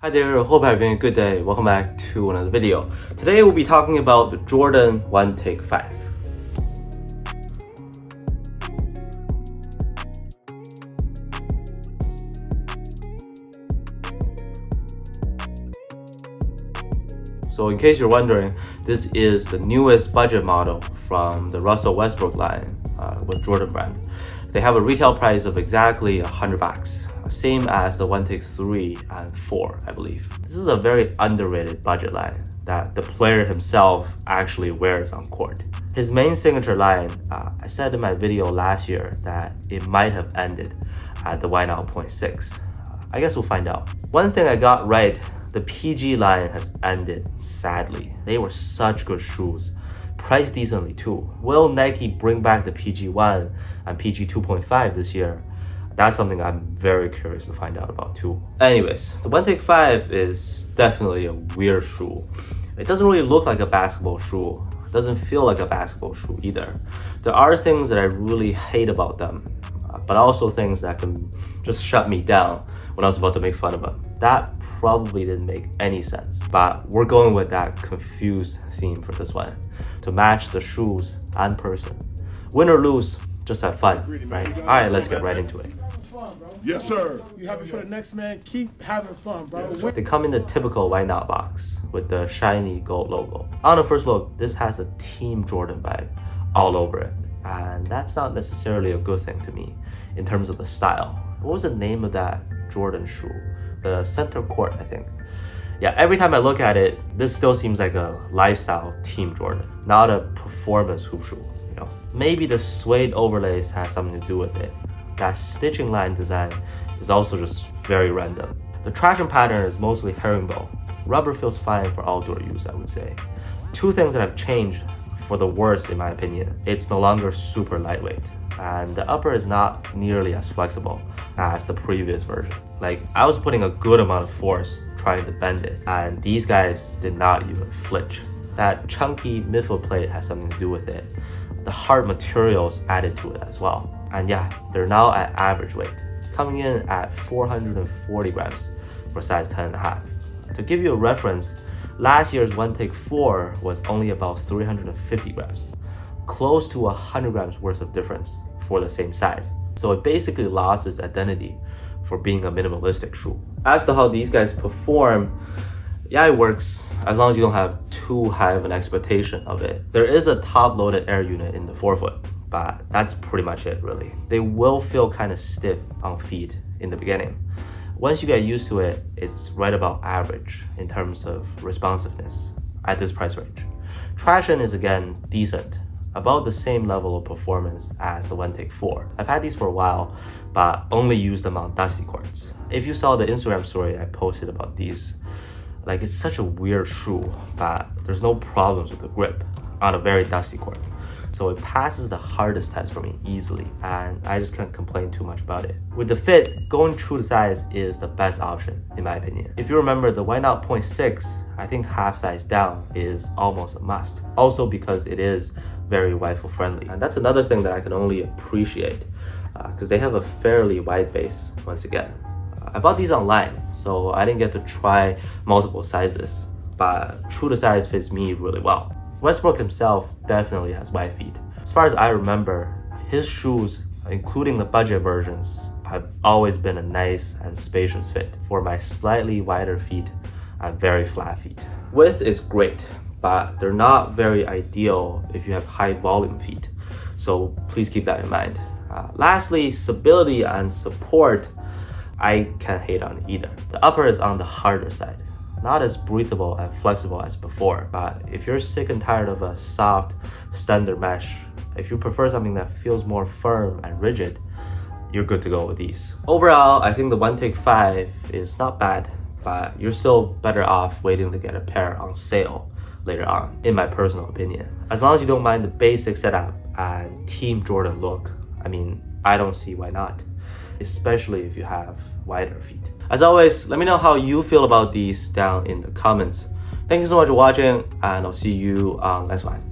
Hi there, hope you're having a good day. Welcome back to another video. Today we'll be talking about the Jordan 1 Take 5. So in case you're wondering, this is the newest budget model from the Russell Westbrook line with Jordan brand. They have a retail price of exactly $100, same as the 1 Take 3 and 4, I believe. This is a very underrated budget line that the player himself actually wears on court. His main signature line, I said in my video last year that it might have ended at the Wide Out 0.6. I guess we'll find out. One thing I got right, the PG line has ended, sadly. They were such good shoes, priced decently too. Will Nike bring back the PG1 and PG 2.5 this year? That's something I'm very curious to find out about too. Anyways, the 1 Take 5 is definitely a weird shoe. It doesn't really look like a basketball shoe. It doesn't feel like a basketball shoe either. There are things that I really hate about them, but also things that can just shut me down when I was about to make fun of them. That probably didn't make any sense, but we're going with that confused theme for this one to match the shoes and person. Win or lose, just have fun, right? All right, let's get right into it. Yes, sir. You happy for the next man? Keep having fun, bro. Yes, They come in the typical Why Not box with the shiny gold logo. On the first look, this has a Team Jordan vibe all over it, and that's not necessarily a good thing to me in terms of the style. What was the name of that Jordan shoe? The Center Court, I think. Yeah, every time I look at it, this still seems like a lifestyle Team Jordan, not a performance hoop shoe. Maybe the suede overlays has something to do with it. That stitching line design is also just very random. The traction pattern is mostly herringbone. Rubber feels fine for outdoor use, I would say. Two things that have changed for the worse in my opinion. It's no longer super lightweight, and the upper is not nearly as flexible as the previous version. Like, I was putting a good amount of force trying to bend it, and these guys did not even flinch. That chunky midfoot plate has something to do with it. The hard materials added to it as well. And yeah, they're now at average weight, coming in at 440 grams for size 10.5. To give you a reference, last year's 1 Take 4 was only about 350 grams, close to 100 grams worth of difference for the same size. So it basically lost its identity for being a minimalistic shoe. As to how these guys perform, yeah, it works as long as you don't have too high of an expectation of it. There is a top-loaded air unit in the forefoot, but that's pretty much it really. They will feel kind of stiff on feet in the beginning. Once you get used to it, it's right about average in terms of responsiveness at this price range. Traction is again decent, about the same level of performance as the 1 Take 4. I've had these for a while, but only used them on dusty courts. If you saw the Instagram story I posted about these, like, it's such a weird shoe, but there's no problems with the grip on a very dusty court. So it passes the hardest test for me easily, and I just can't complain too much about it. With the fit, going true to size is the best option in my opinion. If you remember, the Wide Out 0.6, I think half size down is almost a must. Also because it is very wide foot friendly. And that's another thing that I can only appreciate because they have a fairly wide base once again. I bought these online, so I didn't get to try multiple sizes, but true to size fits me really well. Westbrook himself definitely has wide feet. As far as I remember, his shoes, including the budget versions, have always been a nice and spacious fit. For my slightly wider feet and very flat feet. Width is great, but they're not very ideal if you have high volume feet, so please keep that in mind. Lastly, stability and support, I can't hate on either. The upper is on the harder side. Not as breathable and flexible as before, but if you're sick and tired of a soft, standard mesh, if you prefer something that feels more firm and rigid, you're good to go with these. Overall, I think the 1 Take 5 is not bad, but you're still better off waiting to get a pair on sale later on, in my personal opinion. As long as you don't mind the basic setup and Team Jordan look, I mean, I don't see why not, especially if you have wider feet. As always, let me know how you feel about these down in the comments. Thank you so much for watching, and I'll see you on the next one.